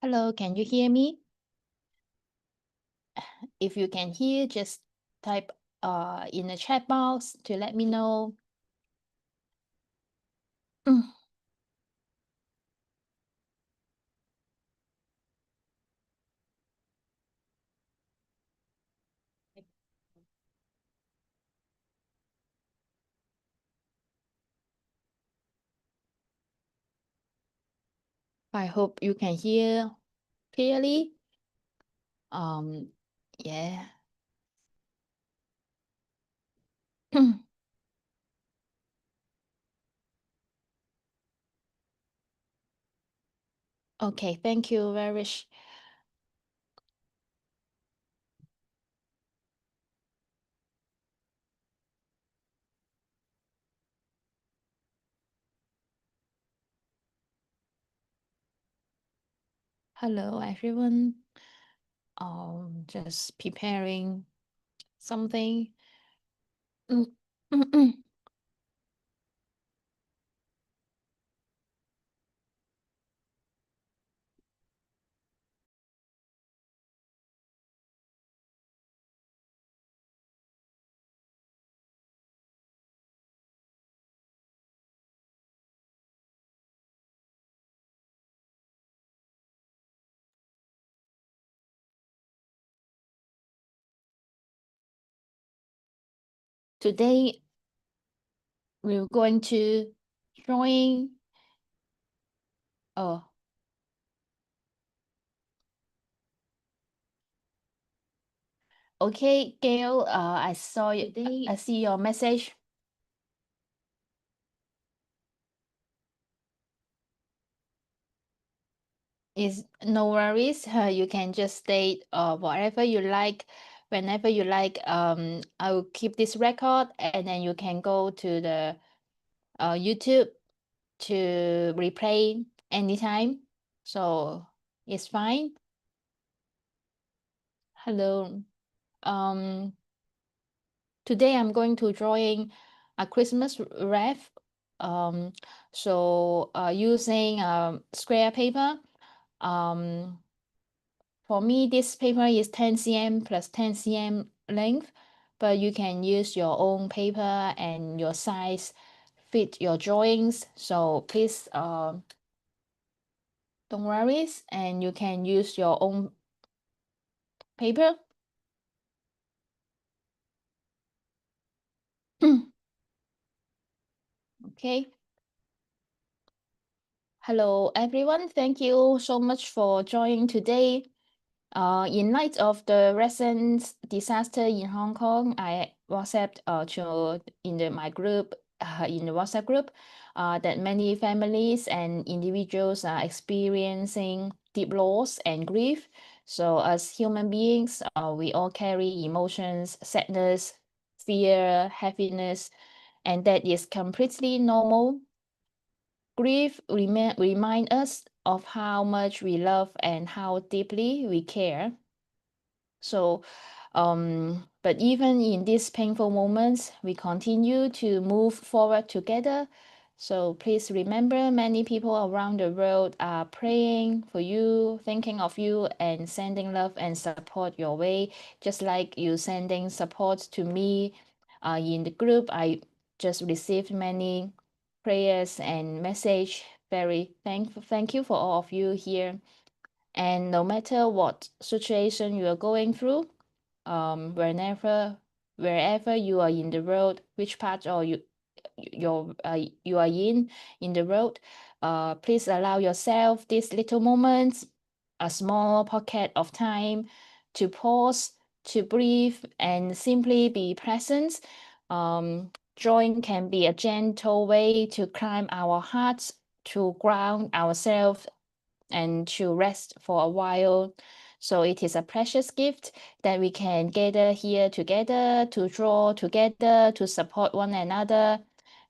Hello, can you hear me? If you can hear, just type in the chat box to let me know. I hope you can hear clearly. Yeah. Okay, thank you very much. Hello, everyone. Just preparing something. Today, we're going to drawing. Oh, okay, Gail. I saw you. I see your message. Is no worries. You can just state whatever you like, whenever you like. I will keep this record, and then you can go to the YouTube to replay anytime. So it's fine. Hello. Today I'm going to drawing a Christmas wreath. So using square paper. Um, For me, this paper is 10 cm plus 10 cm length, but you can use your own paper and your size fit your drawings. So please don't worry, and you can use your own paper. Okay. Hello, everyone. Thank you so much for joining today. In light of the recent disaster in Hong Kong, I WhatsApped my group in the WhatsApp group that many families and individuals are experiencing deep loss and grief. So as human beings, we all carry emotions, sadness, fear, happiness, and that is completely normal. Grief remind us of how much we love and how deeply we care. So, but even in these painful moments, we continue to move forward together. So please remember, many people around the world are praying for you, thinking of you, and sending love and support your way, just like you sending support to me. In the group, I just received many prayers and message. Very thankful. Thank you for all of you here. And no matter what situation you are going through, wherever you are in the world, which part or you are in the world, please allow yourself these little moments, a small pocket of time to pause, to breathe, and simply be present. Drawing can be a gentle way to climb our hearts, to ground ourselves and to rest for a while. So it is a precious gift that we can gather here together, to draw together, to support one another,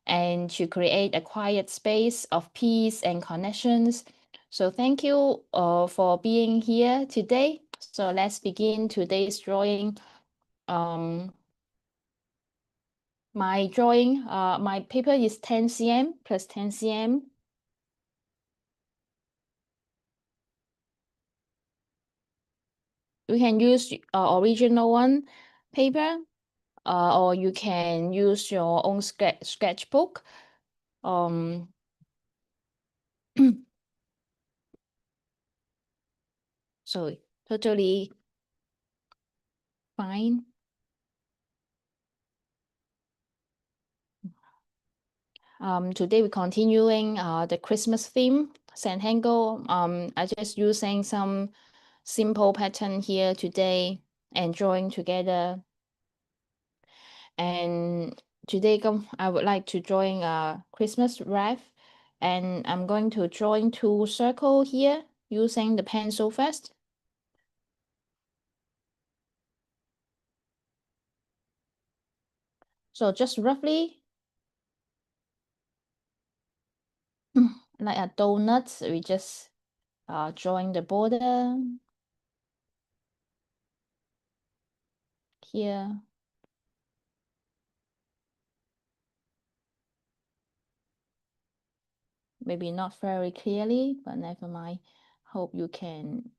and to create a quiet space of peace and connections. So thank you for being here today. So let's begin today's drawing. My paper is 10 cm plus 10 cm. you can use original one paper, or you can use your own sketchbook. So totally fine. Today we're continuing the Christmas theme, Zentangle. I just using some simple pattern here today and drawing together. And today I would like to drawing a Christmas wreath, and I'm going to drawing two circle here using the pencil first. So just roughly like a donut, we just drawing the border here. Maybe not very clearly, but never mind. Hope you can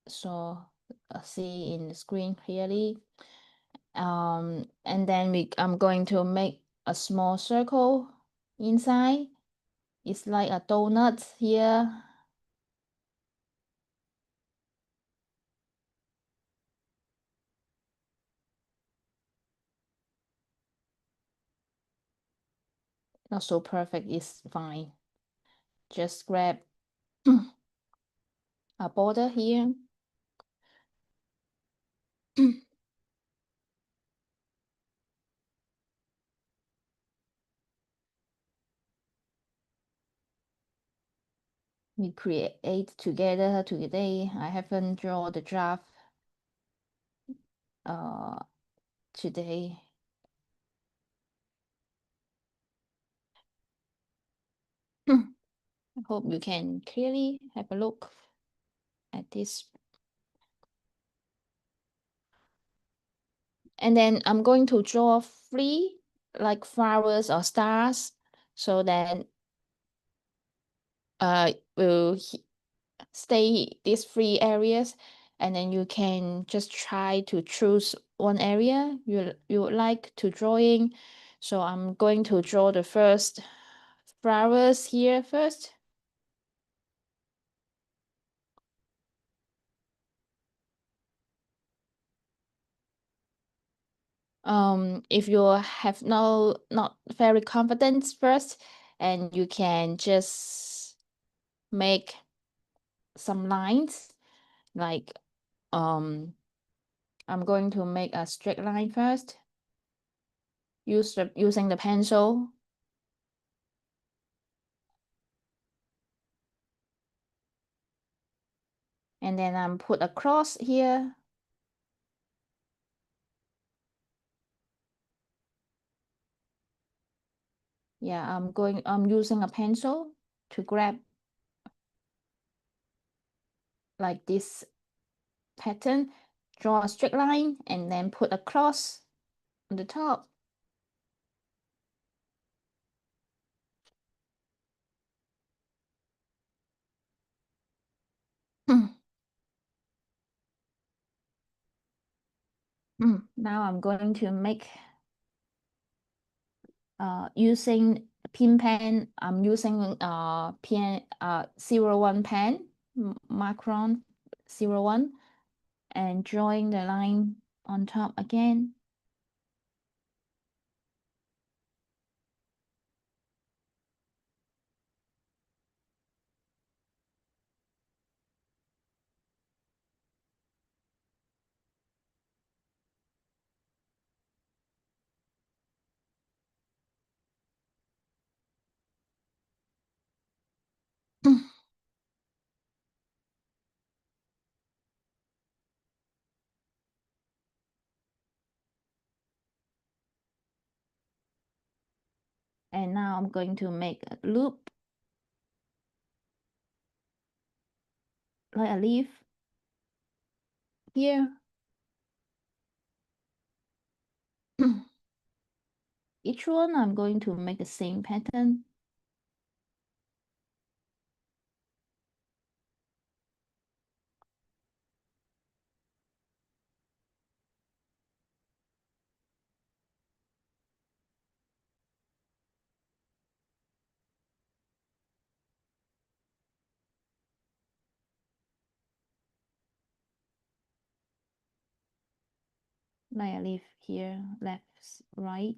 see in the screen clearly. And then I'm going to make a small circle inside. It's like a donut here. Not so perfect, it's fine. Just grab a border here. We create together today. I haven't drawn the draft today. I hope you can clearly have a look at this. And then I'm going to draw three like flowers or stars so that will stay these three areas, and then you can just try to choose one area you would like to drawing. So I'm going to draw the first flowers here first. If you have not very confident first, and you can just make some lines like I'm going to make a straight line first. Using the pencil. And then I'm put a cross here. Yeah, I'm using a pencil to grab like this pattern, draw a straight line, and then put a cross on the top. Now I'm going to make using pin pen. I'm using pen 01 pen, Micron 01, and drawing the line on top again. And now I'm going to make a loop like a leaf here. Each one I'm going to make the same pattern. like a leaf here, left, right.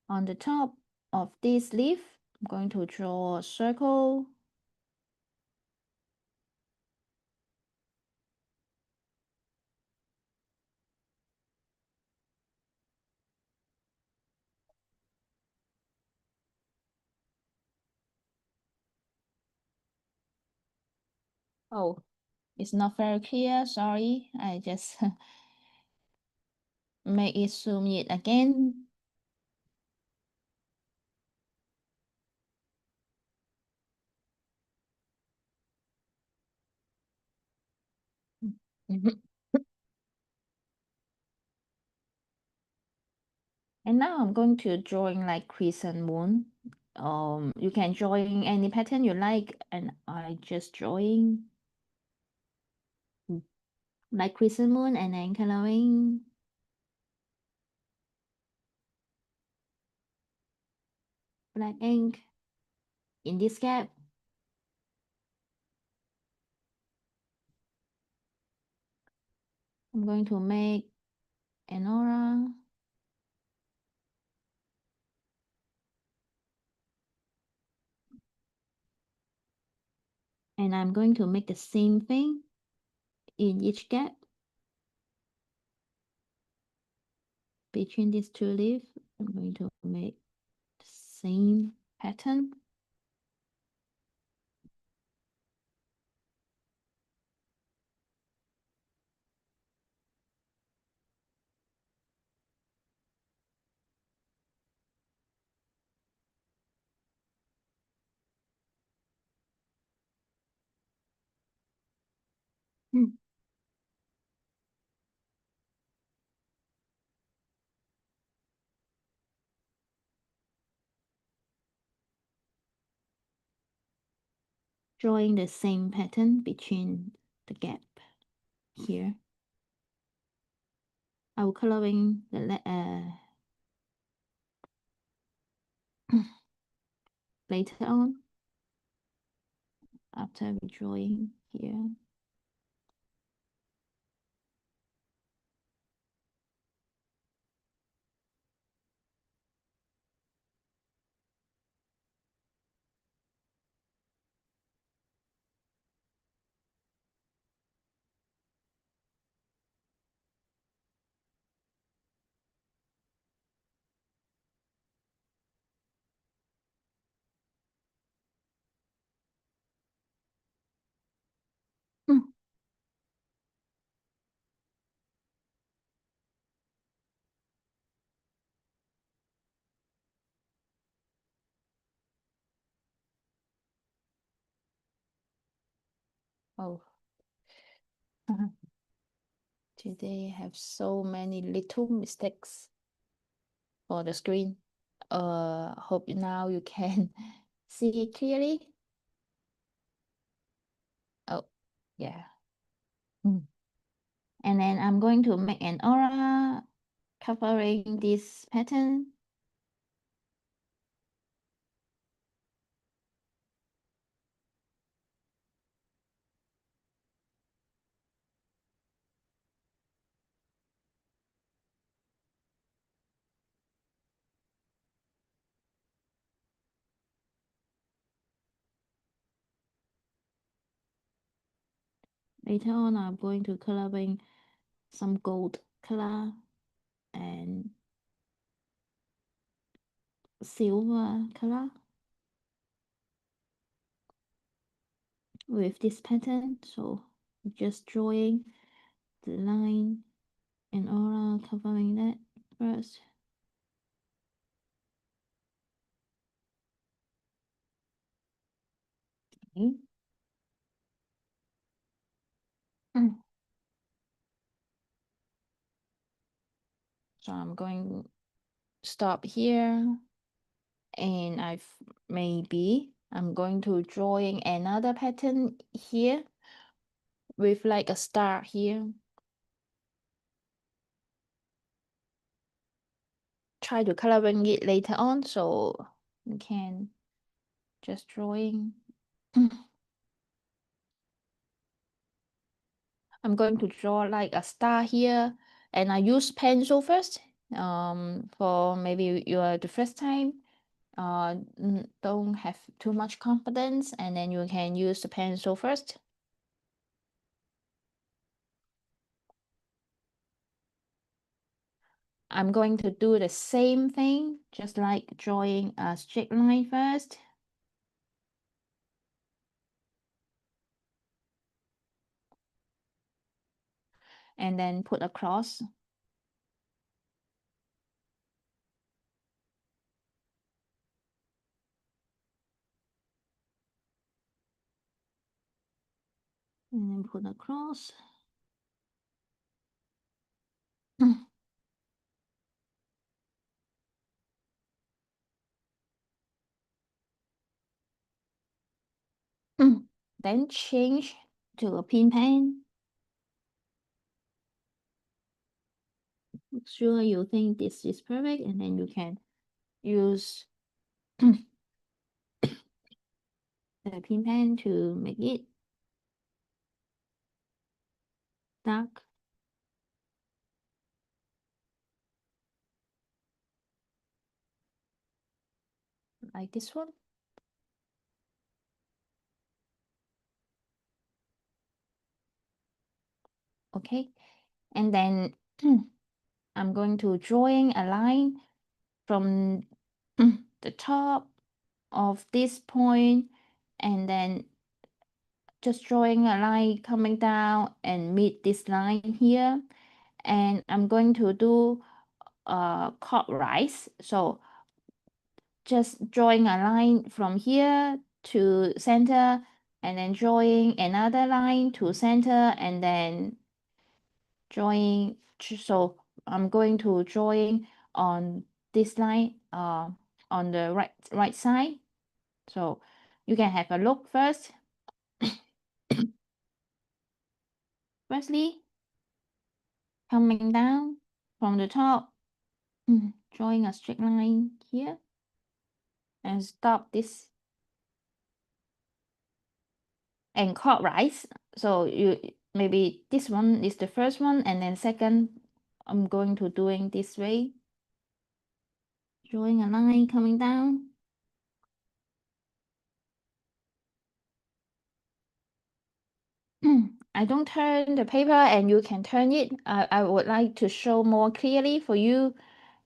On the top of this leaf, I'm going to draw a circle. Oh, it's not very clear, sorry. I just make it zoom it again. And now I'm going to drawing like crescent moon. You can drawing any pattern you like, and I just drawing like crescent moon and then coloring black ink in this gap. I'm going to make an aura. And I'm going to make the same thing in each gap between these two leaves. I'm going to make the same pattern. Drawing the same pattern between the gap here. I will coloring the later on after we drawing here. Oh, today I have so many little mistakes for the screen. Hope now you can see it clearly. Oh, yeah. And then I'm going to make an aura covering this pattern. Later on, I'm going to coloring some gold color and silver color with this pattern. So just drawing the line and aura covering that first. Okay. So I'm going to stop here, and I'm going to drawing another pattern here with like a star here. try to coloring it later on, so you can just drawing. I'm going to draw like a star here, and I use pencil first. For maybe you are the first time, don't have too much confidence, and then you can use the pencil first. I'm going to do the same thing, just like drawing a straight line first. And then put a cross. And then put a cross. Then change to a pin pen. Make sure you think this is perfect, and then you can use the pin pen to make it dark. Like this one. Okay, and then I'm going to drawing a line from the top of this point, and then just drawing a line coming down and meet this line here. And I'm going to do clockwise. So just drawing a line from here to center, and then drawing another line to center, and then drawing. So I'm going to drawing on this line on the right side. So you can have a look first. Firstly, coming down from the top, drawing a straight line here, and stop this and clockwise. So you maybe this one is the first one, and then second I'm going to doing this way, drawing a line coming down. I don't turn the paper, and you can turn it. I would like to show more clearly for you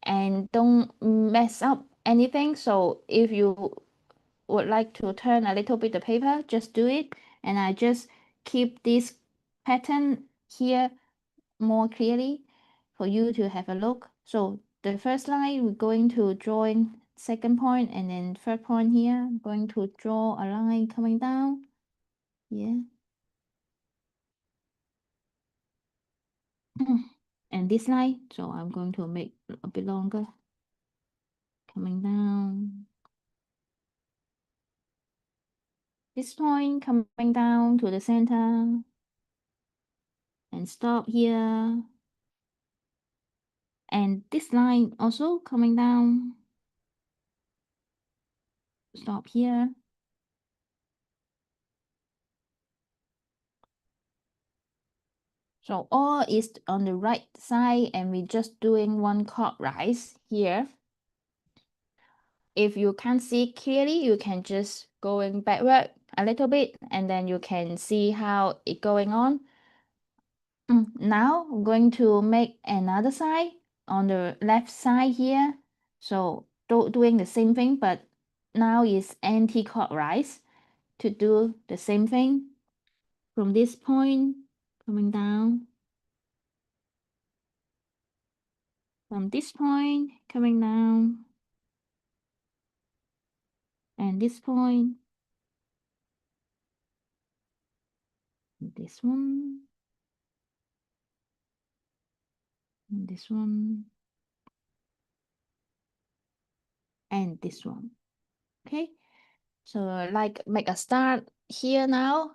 and don't mess up anything. So if you would like to turn a little bit the paper, just do it. And I just keep this pattern here more clearly for you to have a look. So the first line, we're going to drawing second point, and then third point here, I'm going to draw a line coming down. Yeah. And this line, so I'm going to make a bit longer, coming down. This point coming down to the center and stop here. And this line also coming down, stop here. So all is on the right side, and we're just doing one clockwise here. If you can't see clearly, you can just going backward a little bit, and then you can see how it going on. Now I'm going to make another side on the left side here. So doing the same thing, but now is anti-clockwise to do the same thing from this point coming down, from this point coming down, and this point, this one, and this one, and this one. Okay, so like make a start here now.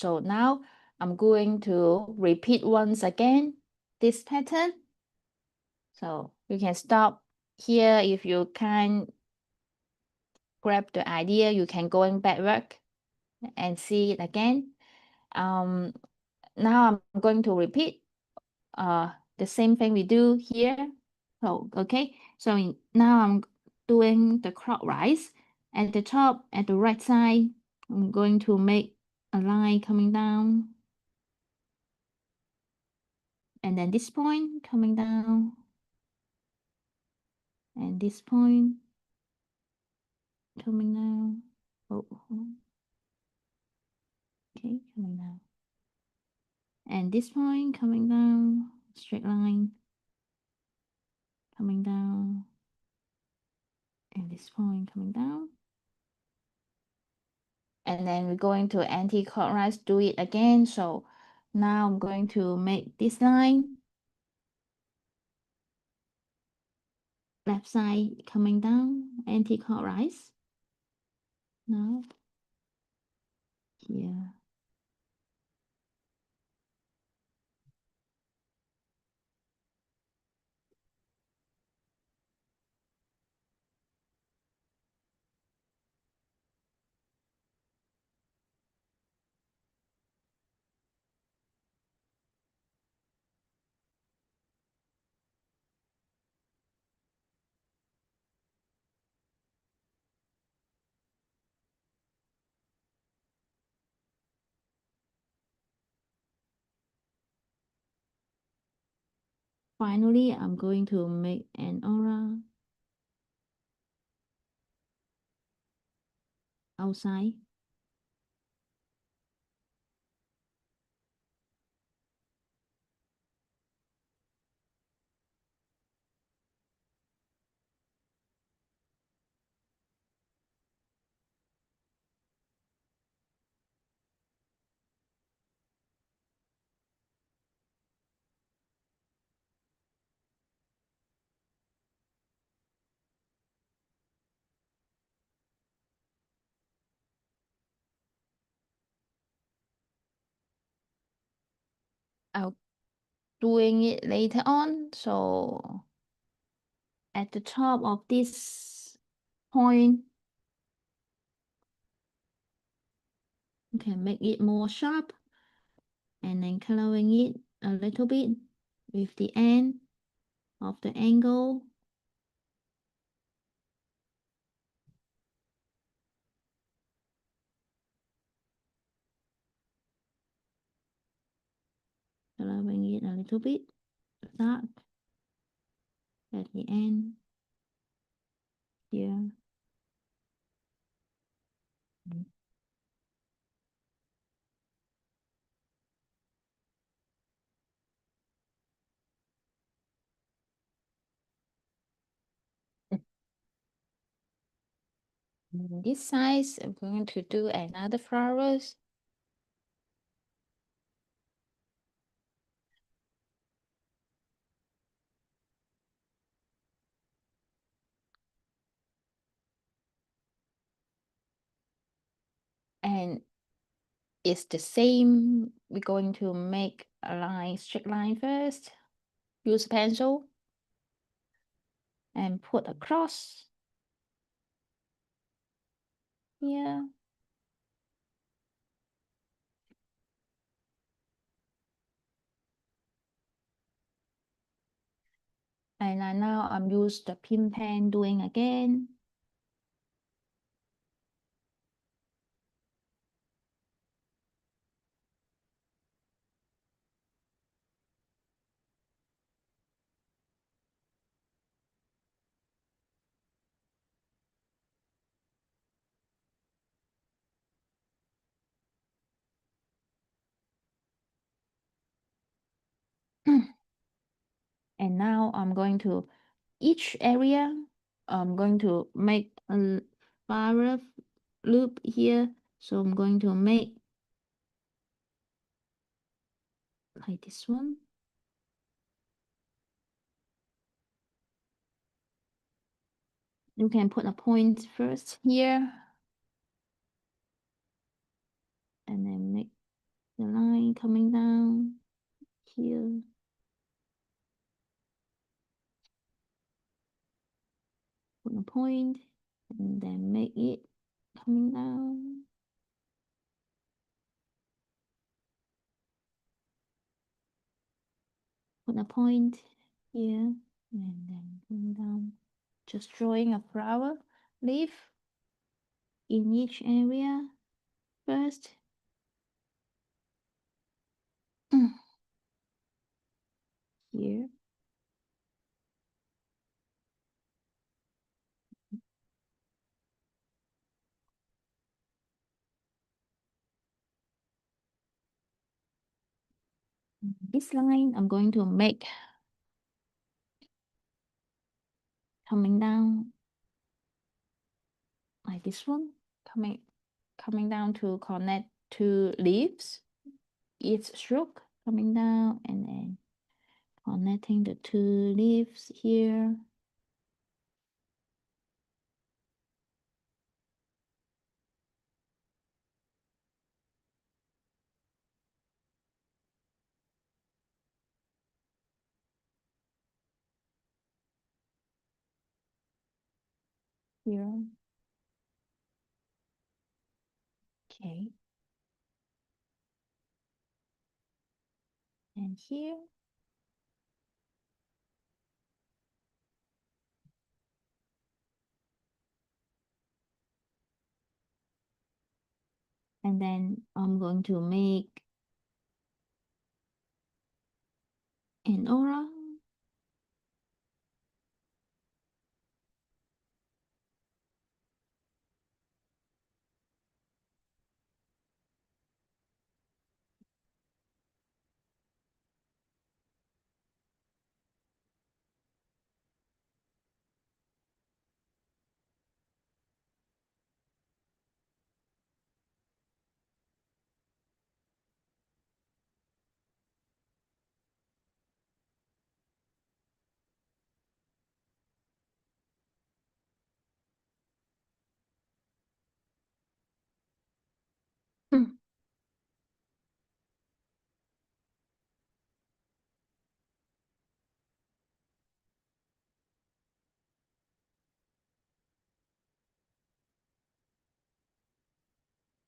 So now I'm going to repeat once again this pattern. So you can stop here if you can't grab the idea, you can going backward and see it again. Now I'm going to repeat the same thing we do here. So okay, so now I'm doing the clockwise. At the top, at the right side, I'm going to make a line coming down, and then this point coming down, and this point coming down. Oh, okay, coming down, and this point coming down, straight line coming down, and this point coming down. And then we're going to anti-clockwise, do it again. So now I'm going to make this line, left side coming down, anti-clockwise. Now here. Finally, I'm going to make an aura outside. I'll doing it later on. So at the top of this point, you can make it more sharp and then coloring it a little bit with the end of the angle. Coloring it a little bit dark at the end here. This size, I'm going to do another flowers. And it's the same. We're going to make a line, straight line first. Use pencil and put across here. And now I'm use the pin pen doing again. And now I'm going to, each area, I'm going to make a spiral loop here. So I'm going to make like this one. You can put a point first here. And then make the line coming down here. Put a point and then make it coming down. Put a point here and then coming down. Just drawing a flower leaf in each area first. Here. This line I'm going to make coming down like this one, coming down to connect two leaves, each stroke coming down and then connecting the two leaves here. Here. Okay. And here. And then I'm going to make an aura.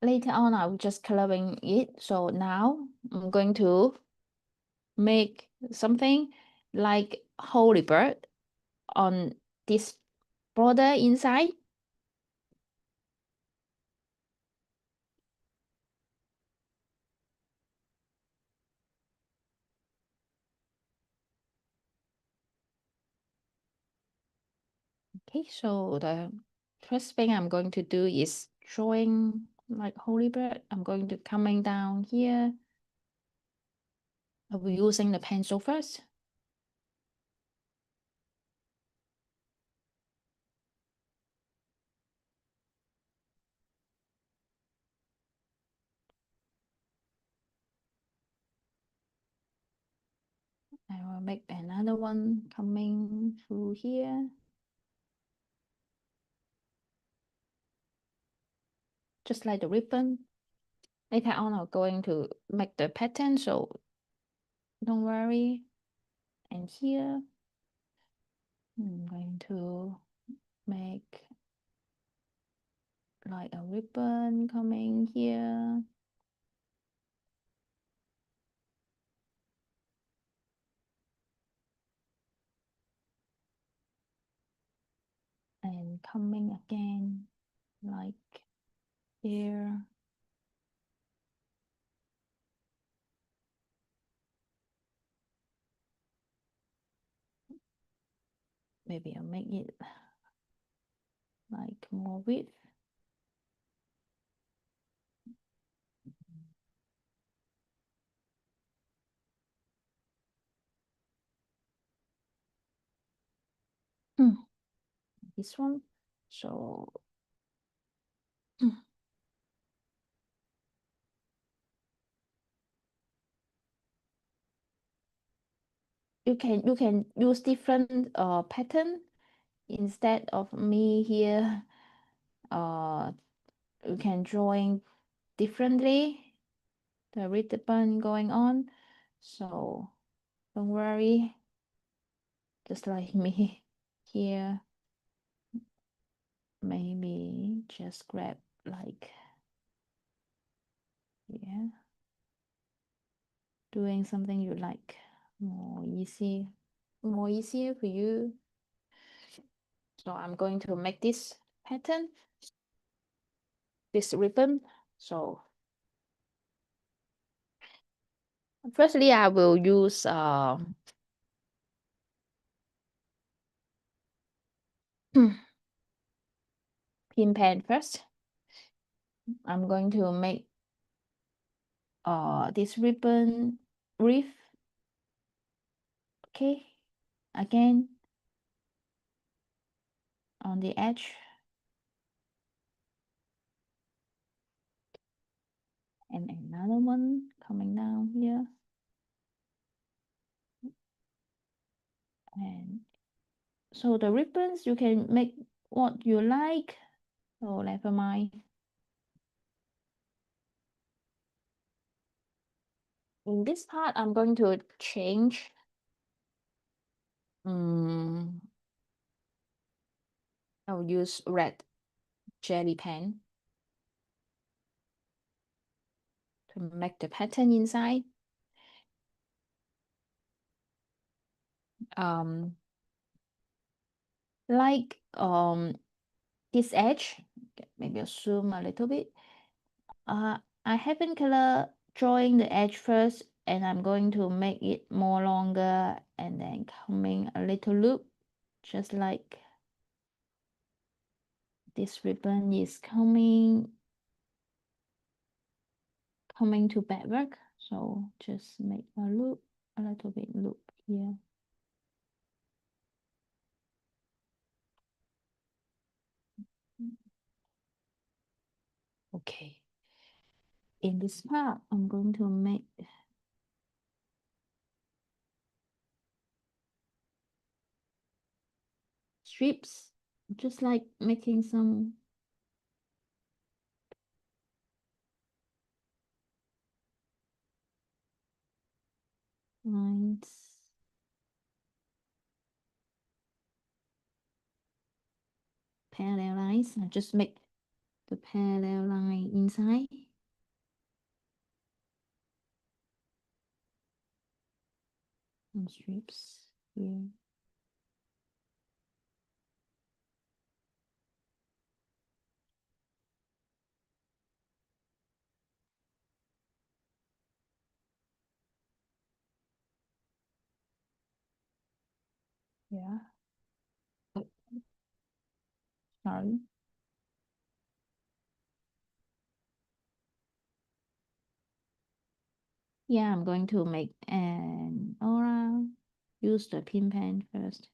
Later on, I will just coloring it. So now I'm going to make something like holy bird on this border inside. Okay, so the first thing I'm going to do is drawing like holy bird. I'm going to coming down here. I'll be using the pencil first. I will make another one coming through here. Just like the ribbon. Later on, I'm going to make the pattern, so don't worry. And here, I'm going to make like a ribbon coming here. And coming again, like here. Maybe I'll make it like more width. This one. So you can use different pattern instead of me here. You can drawing differently the ribbon going on. So don't worry, just like me here. Maybe just grab like, yeah, doing something you like, more easier for you. So I'm going to make this pattern, this ribbon. So firstly, I will use pin pen first. I'm going to make this ribbon wreath. Okay, again on the edge, and another one coming down here, and so the ribbons you can make what you like. So never mind. In this part, I'm going to change. I'll use red jelly pen to make the pattern inside. Like this edge, maybe I'll zoom a little bit. I haven't color drawing the edge first, and I'm going to make it more longer and then coming a little loop, just like this ribbon is coming to backward. So just make a loop, a little bit loop here. Okay. In this part, I'm going to make strips, just like making some lines. Parallel lines. I just make the parallel line inside. Some strips here. Yeah. Sorry. Yeah, I'm going to make an aura. Use the pin pen first.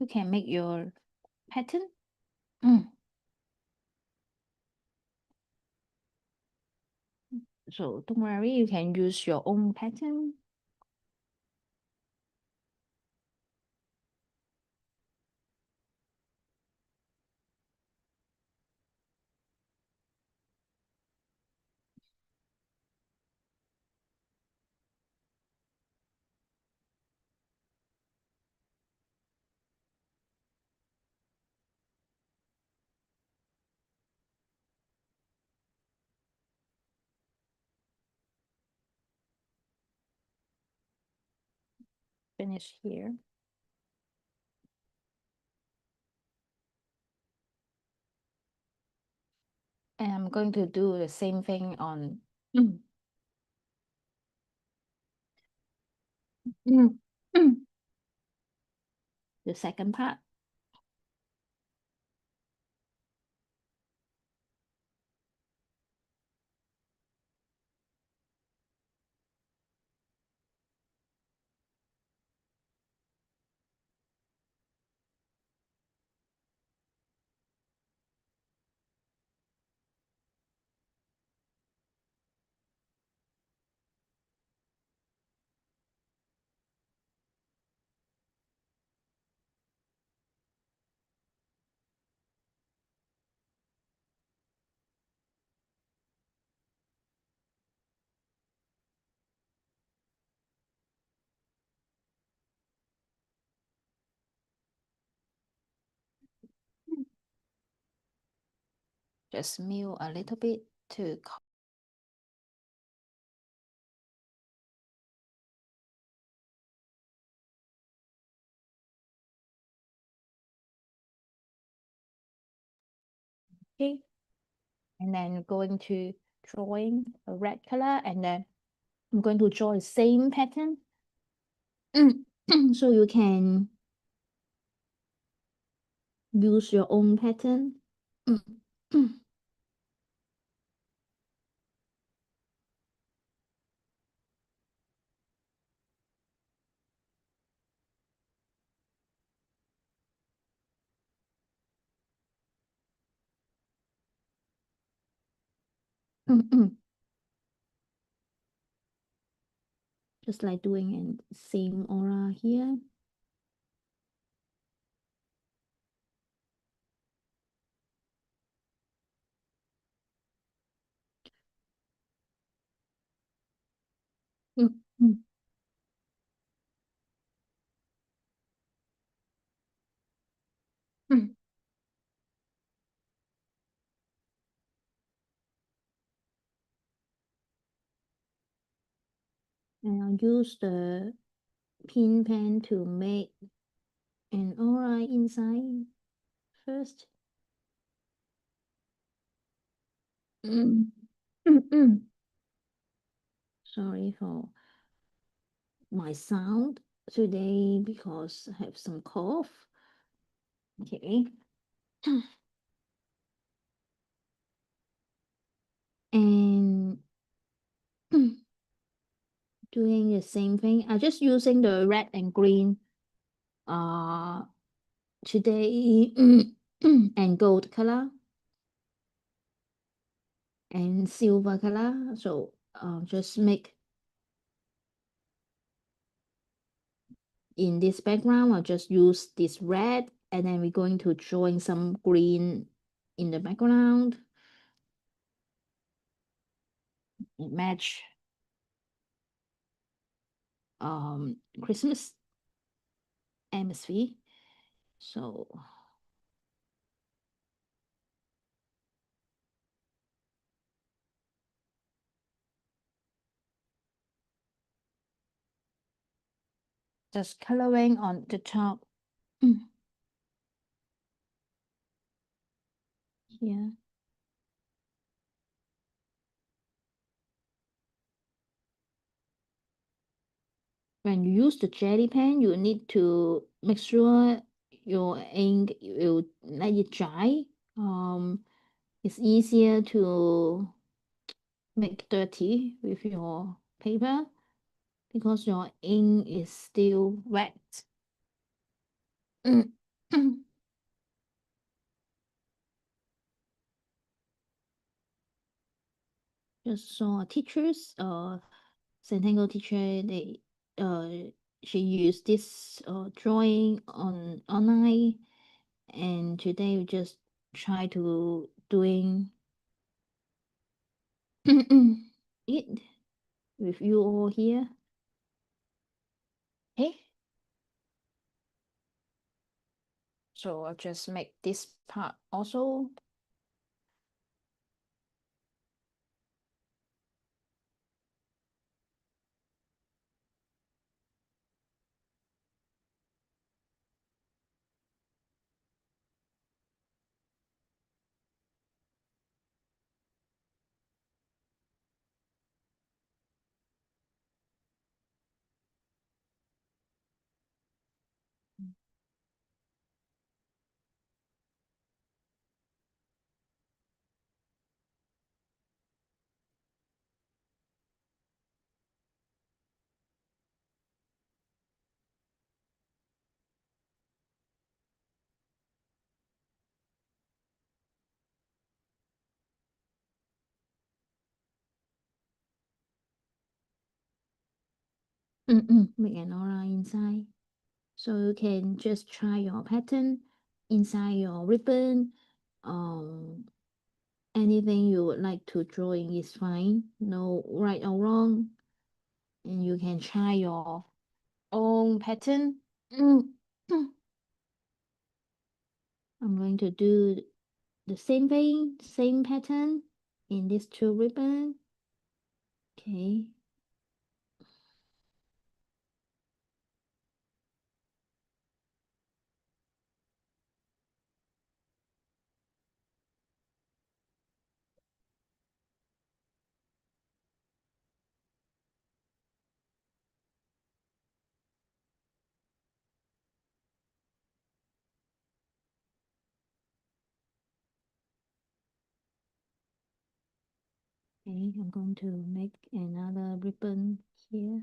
You can make your pattern. So don't worry, you can use your own pattern. finish here. And I'm going to do the same thing on the second part. Just mill a little bit to okay. And then going to drawing a red color, and then I'm going to draw the same pattern. So you can use your own pattern. Just like doing and same aura here. And I'll use the pin pen to make an aura inside first. Sorry for my sound today because I have some cough. Okay. And doing the same thing. I'm just using the red and green today and gold color and silver color. So just make in this background, I'll just use this red, and then we're going to join some green in the background. Match Christmas atmosphere. So just coloring on the top here. When you use the jelly pen, you need to make sure your ink will let it dry. It's easier to make dirty with your paper because your ink is still wet. Just saw teachers, Zentangle teacher, they she used this drawing on online, and today we just try to doing it with you all here. Okay. So I'll just make this part also. Make an aura inside. So you can just try your pattern inside your ribbon. Um, Anything you would like to drawing is fine. No right or wrong. And you can try your own pattern. I'm going to do the same thing, same pattern in these two ribbon. Okay. Okay, I'm going to make another ribbon here.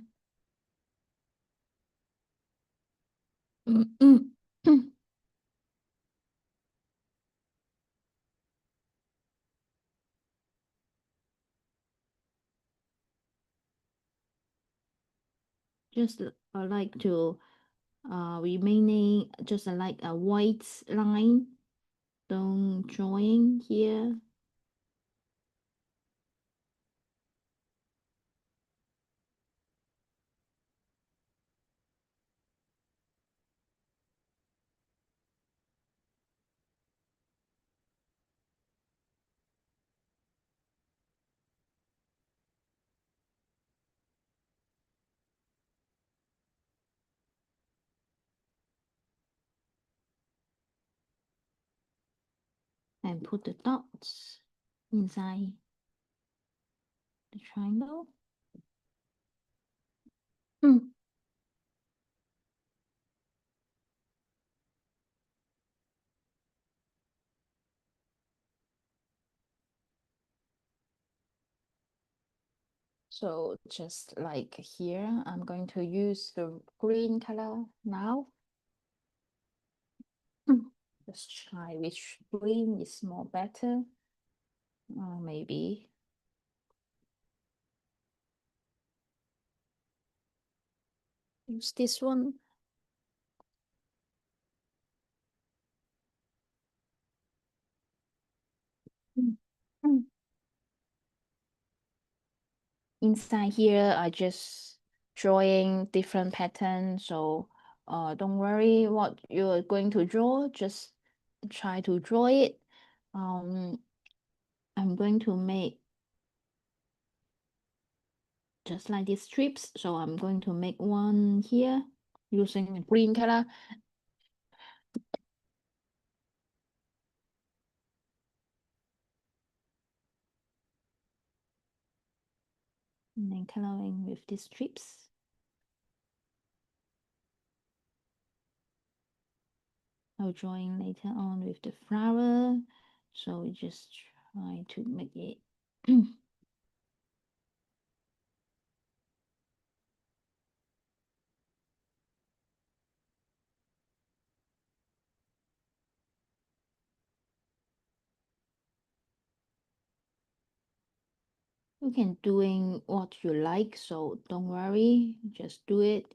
Just like to remaining just like a white line. Don't drawing here. And put the dots inside the triangle. Mm. So just like here, I'm going to use the green color now. Just try which green is more better. Maybe use this one. Mm. Mm. Inside here, I just drawing different patterns. So don't worry what you're going to draw. Just try to draw it. I'm going to make just like these strips. So I'm going to make one here using green color. And then coloring with these strips. I'll drawing later on with the flower. So we just try to make it. You can doing what you like, so don't worry, just do it.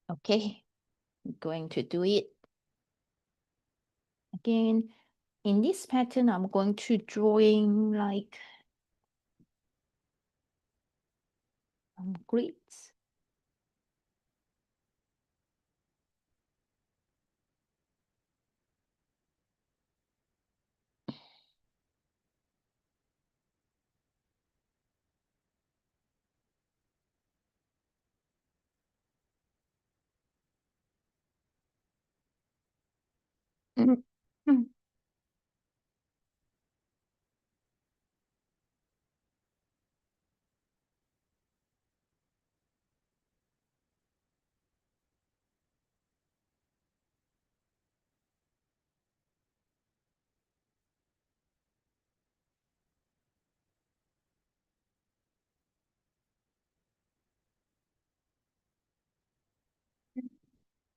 Okay, I'm going to do it again. In this pattern, I'm going to drawing like grids.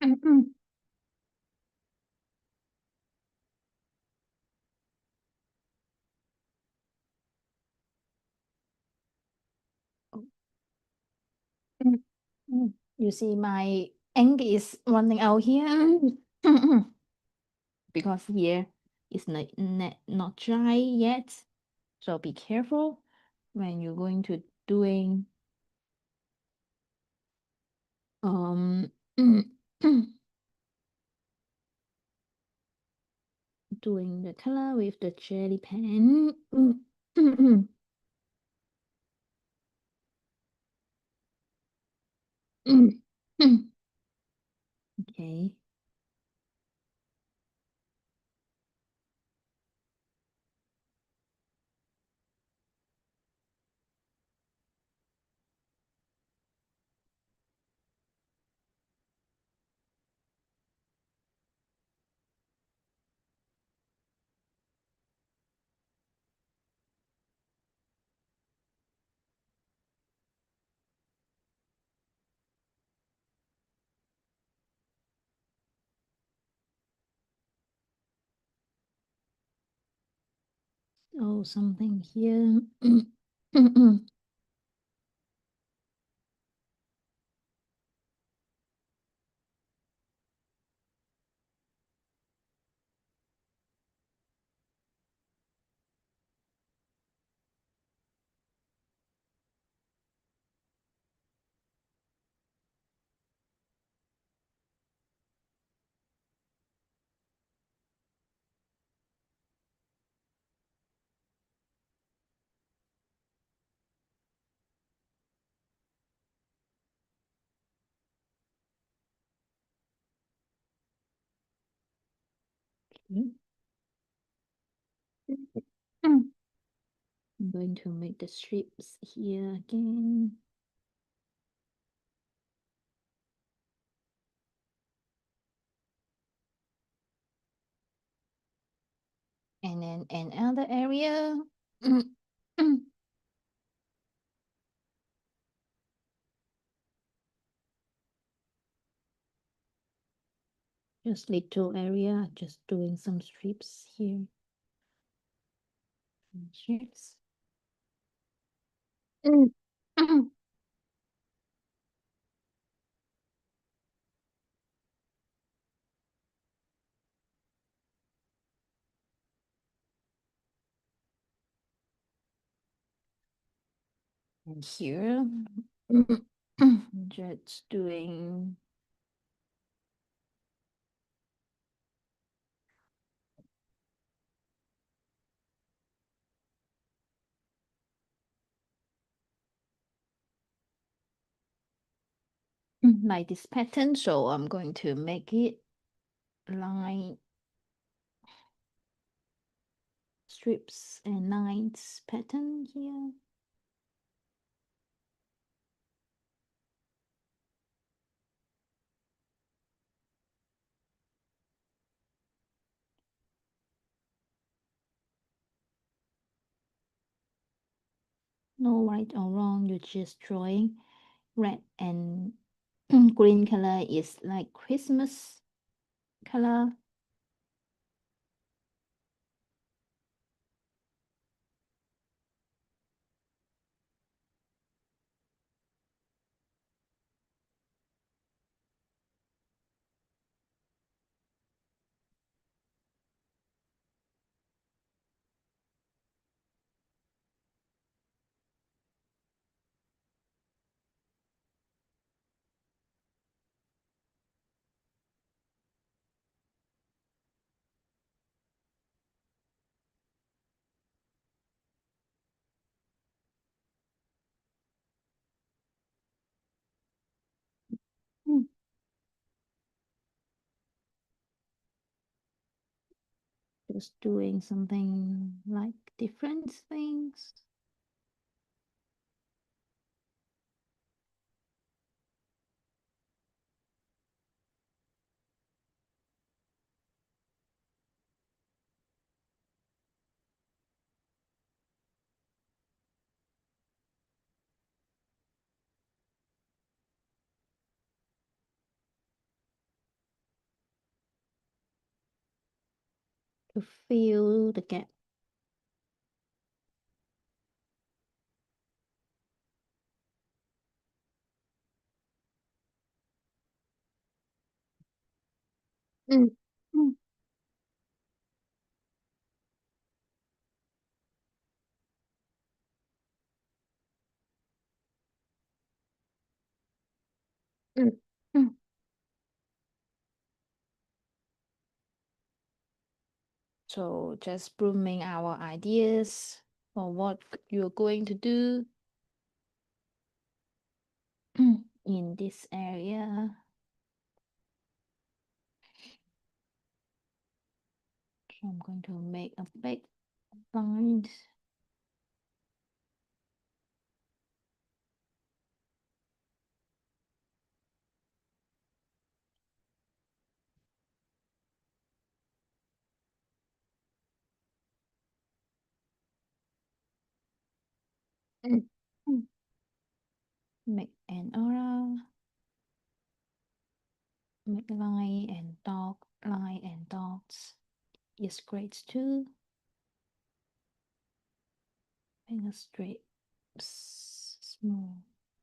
You see, my ink is running out here because here is not dry yet. So be careful when you're going to doing um doing the color with the jelly pen. Okay. Oh, something here. I'm going to make the strips here again. And then another area. Just little area, just doing some strips here. Strips. And here, just doing like this pattern. So I'm going to make it line strips and lines pattern here. No right or wrong, you're just drawing. Red and green color is like Christmas color. Mm, Just doing something like different things. to fill the gap. Mm. Mm. Mm. Mm. So just blooming our ideas for what you're going to do in this area. So I'm going to make a big line. Mm. Mm. Make an aura, make line and dot, line and dots is great too. Make a strip,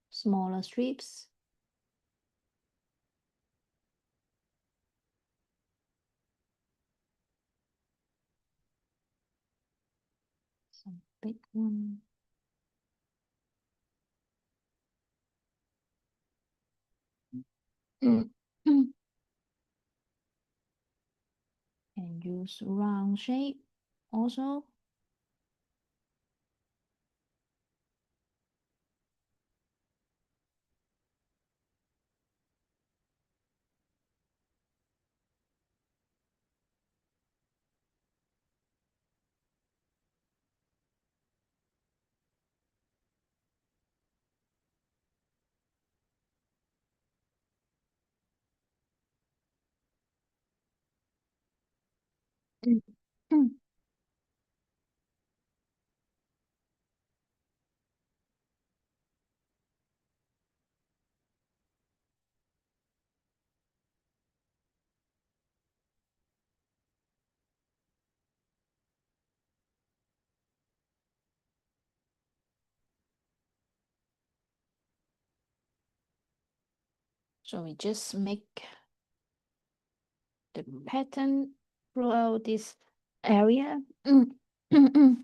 smaller strips. Some big one. Mm. Mm. And use round shape also. Mm. Mm. So we just make the pattern throughout this area. Mm. Mm. Mm.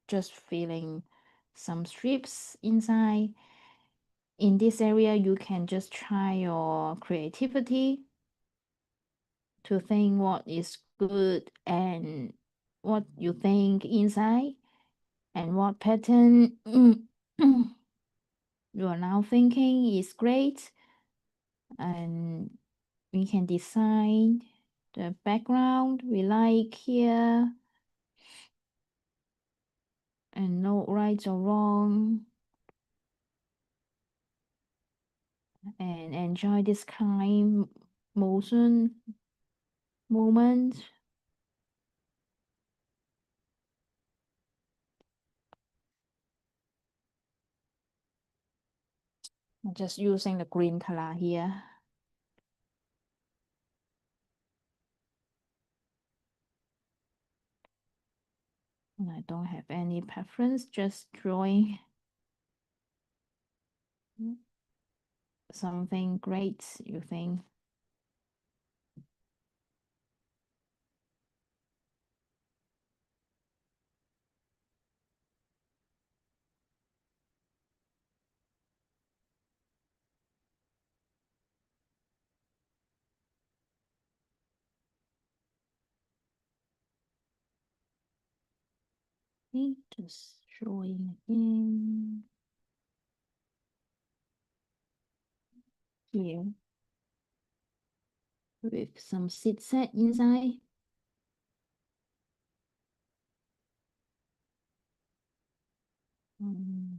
Just filling some strips inside. In this area, you can just try your creativity to think what is good and what you think inside and what pattern you are now thinking is great. And we can design the background we like here and no right or wrong, and enjoy this kind motion moment. I'm just using the green color here. And I don't have any preference, just drawing something great, you think. Okay, just drawing again. here with some seed set inside. Mm.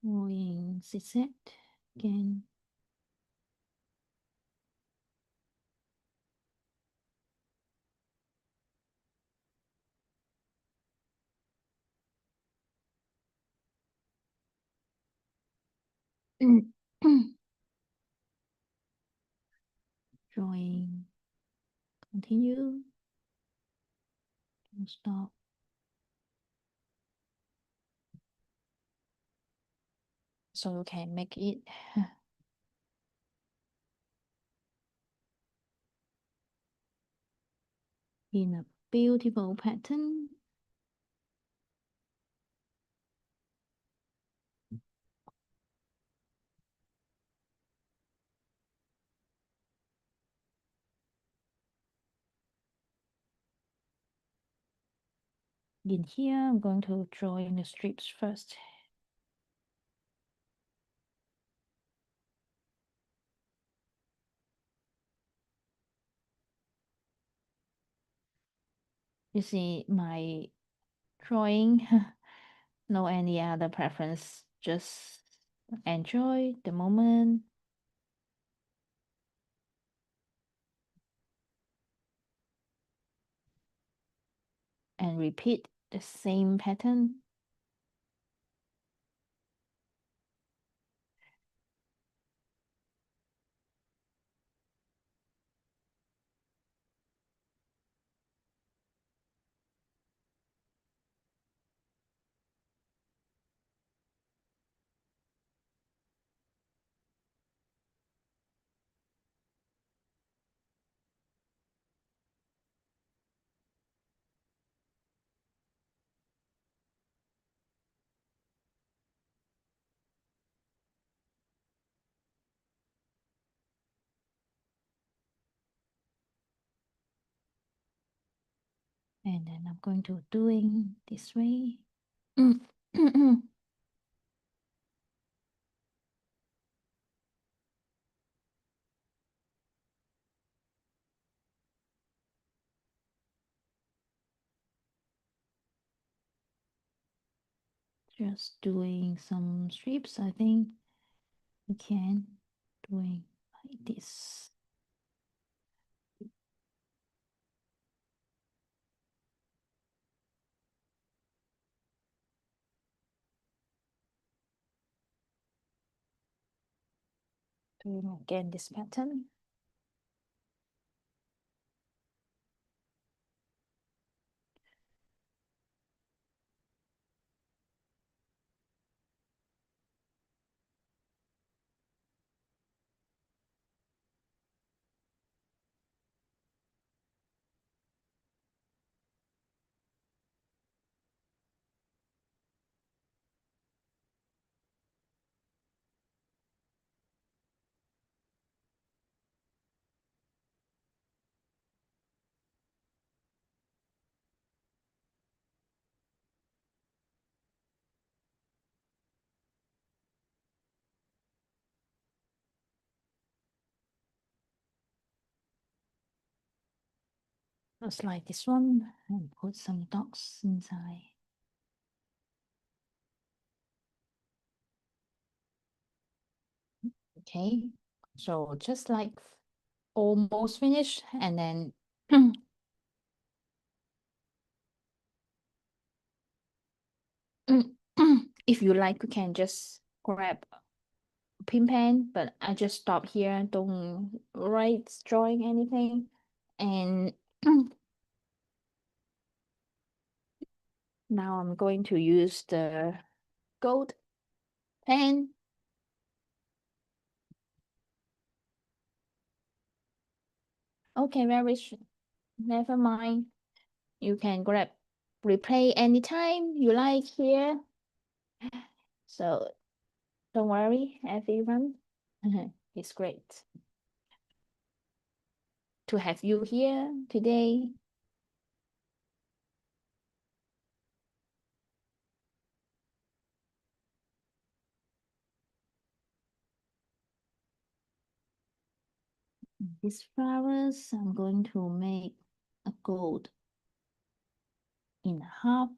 Drawing seed set again. Drawing, continue, don't stop. So you can make it in a beautiful pattern. In here, I'm going to draw in the strips first. You see my drawing, no any other preference, just enjoy the moment. And repeat the same pattern. And then I'm going to doing this way. Just doing some strips, I think we can doing like this. Doing again this pattern. Just like this one, and put some dots inside. Okay, so just like almost finished, and then if you like, you can just grab a pin pen, but I just stop here, don't write, drawing anything. And now I'm going to use the gold pen. Okay, never mind. You can grab, replay anytime you like here. So don't worry, everyone. It's great. to have you here today. These flowers, I'm going to make a gold in half.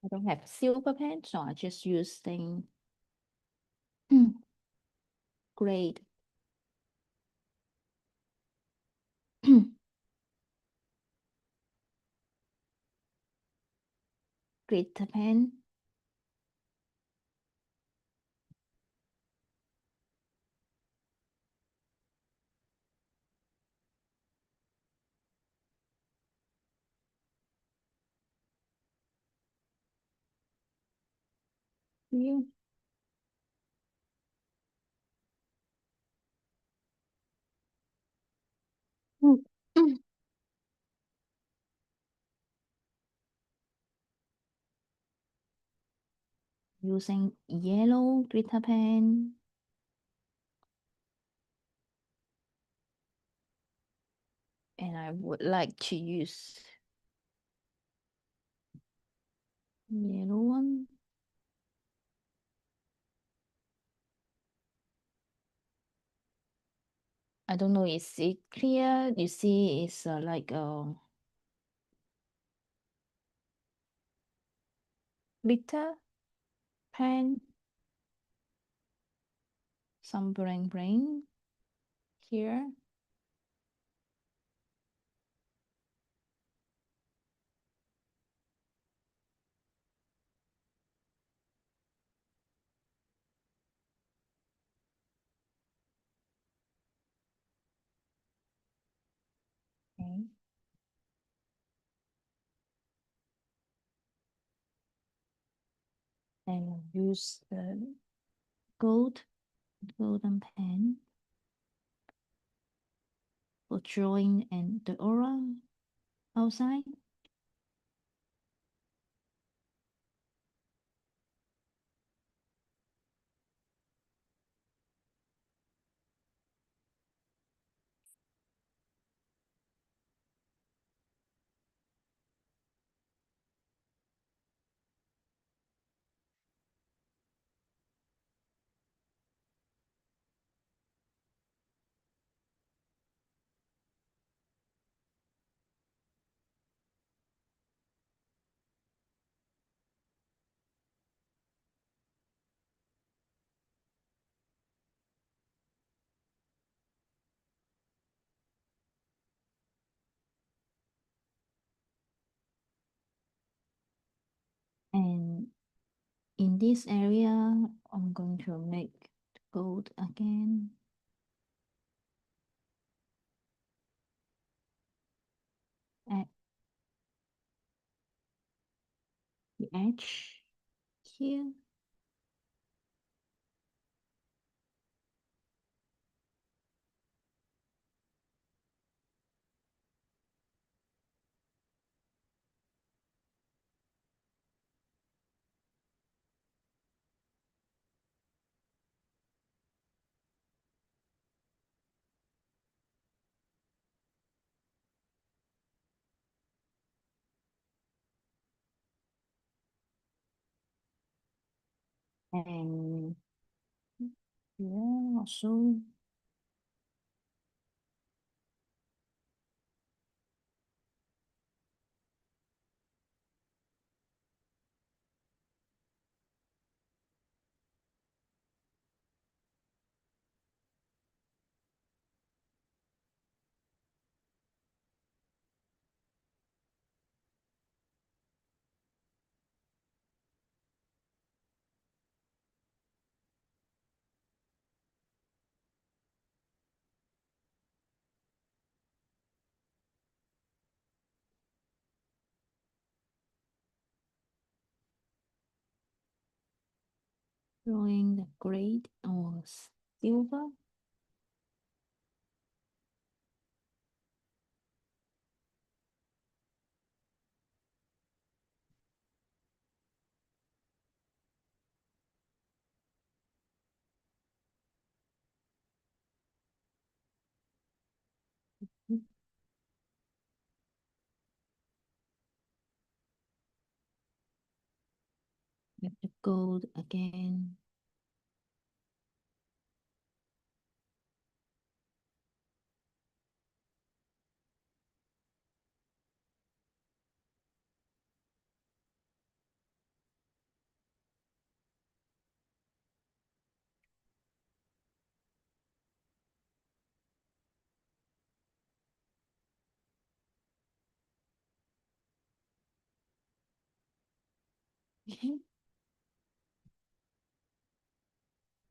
I don't have silver pen, so I just using grade glitter pen. You. Using yellow glitter pen. And I would like to use yellow one. I don't know, is it clear? You see, it's like a glitter pen. Some bling here. Okay. And use the golden pen for drawing and the aura outside. And in this area, I'm going to make gold again. At the edge here. And yeah, also drawing the gray or silver. With the gold again.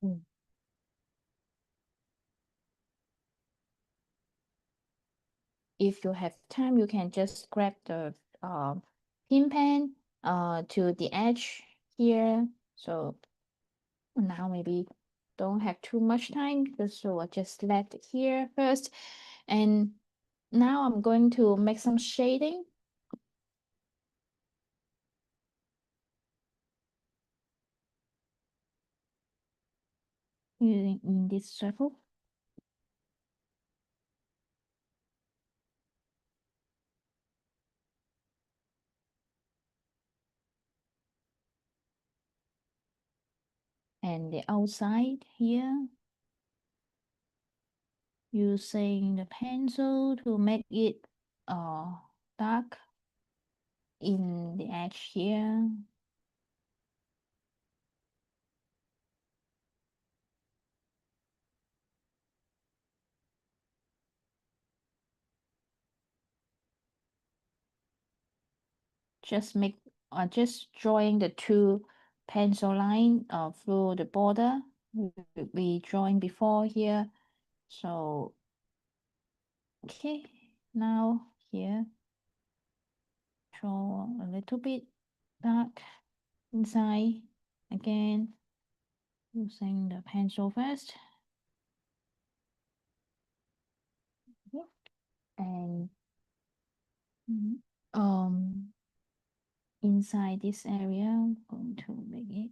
Mm. If you have time, you can just grab the pin pen to the edge here. So now maybe don't have too much time, so I just let it here first. And now I'm going to make some shading using in this circle. And the outside here, using the pencil to make it dark in the edge here. Just drawing the two pencil line through the border we drawing before here. So okay, now here draw a little bit dark inside again, using the pencil first. Yeah. And inside this area, I'm going to make it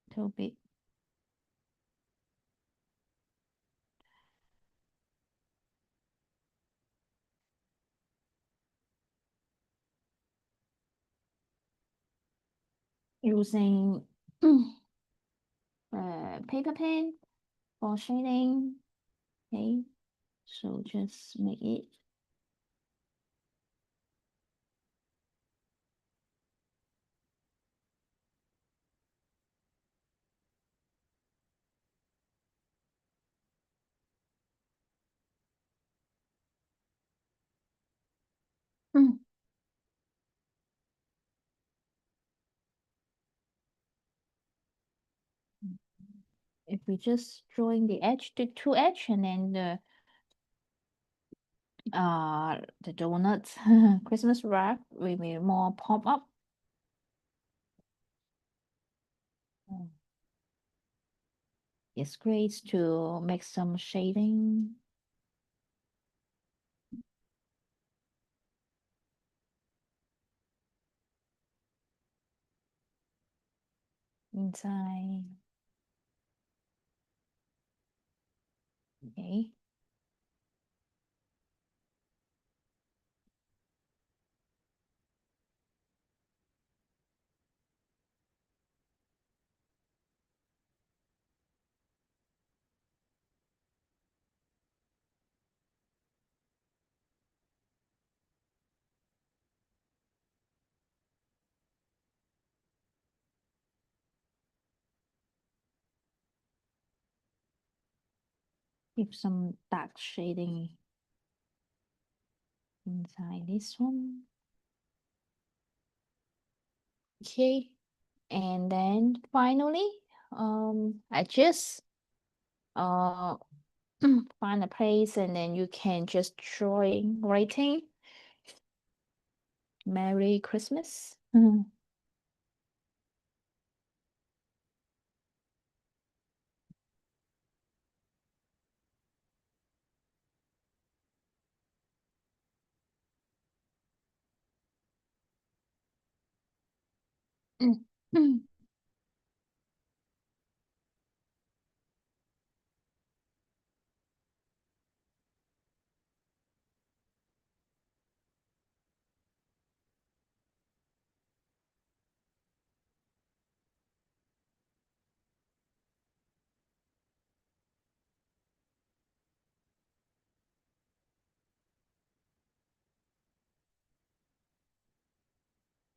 a little bit using paper pen for shading. Okay, so just make it if we just drawing the edge, the two edge, and then the donuts Christmas wrap will be more pop up. It's great to make some shading. Inside. Okay. Give some dark shading inside this one. Okay. And then finally, I just uh find a place, and then you can just writing Merry Christmas. Mm. Mm.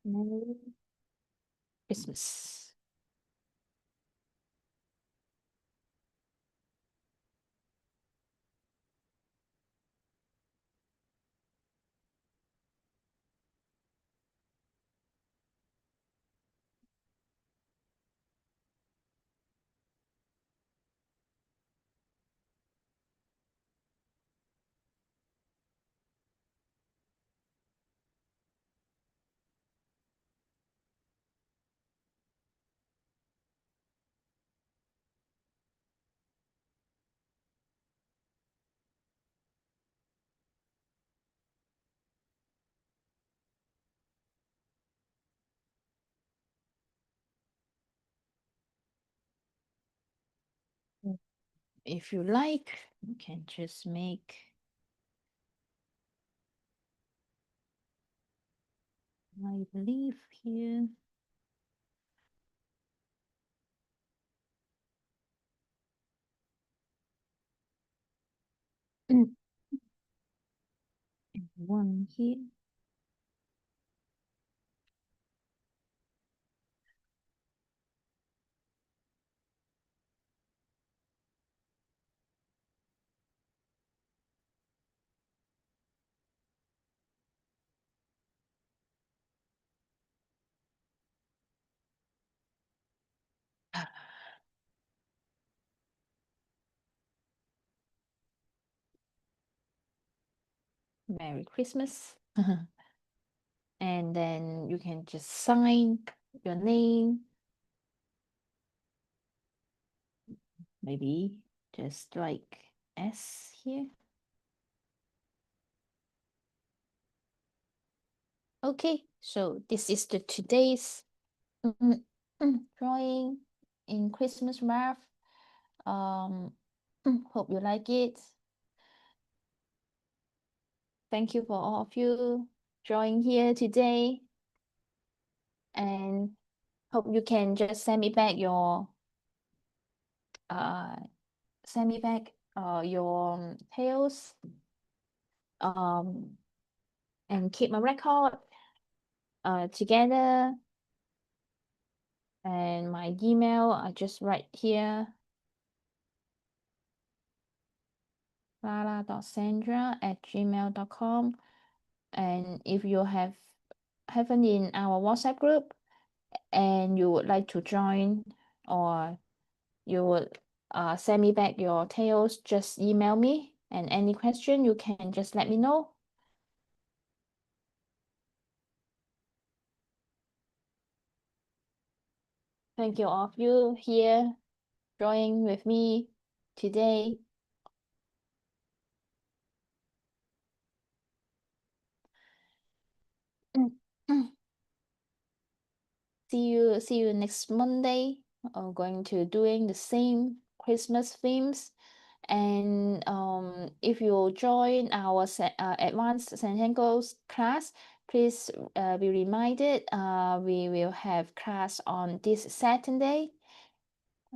Merry Christmas. Mm. If you like, you can just make, I believe here. Mm. And one here. Merry Christmas. And then you can just sign your name, maybe just like S here. Okay, so this is the today's drawing in Christmas wreath. Um, hope you like it. Thank you for all of you joining here today, and hope you can just uh send me back your tales um and keep a record together. And my email I just write here, clara.sandra@gmail.com. And if you haven't in our WhatsApp group and you would like to join, or you would send me back your tales, just email me. And any question, you can just let me know. Thank you all of you here drawing with me today. See you next Monday. I'm going to doing the same Christmas themes. And if you join our advanced Zentangles class, please be reminded we will have class on this Saturday.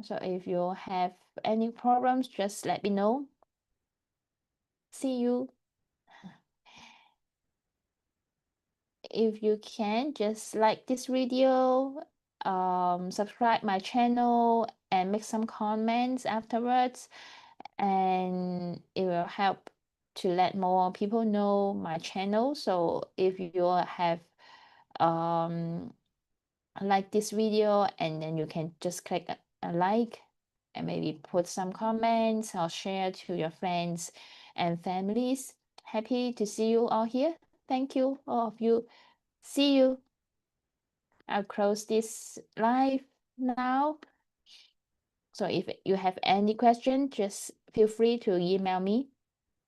So if you have any problems, just let me know. See you. If you can, just like this video, subscribe my channel and make some comments afterwards, and it will help to let more people know my channel. So if you have um like this video, and then you can just click a like and maybe put some comments or share to your friends and families. Happy to see you all here. Thank you all of you. See you. I'll close this live now. So if you have any question, just feel free to email me.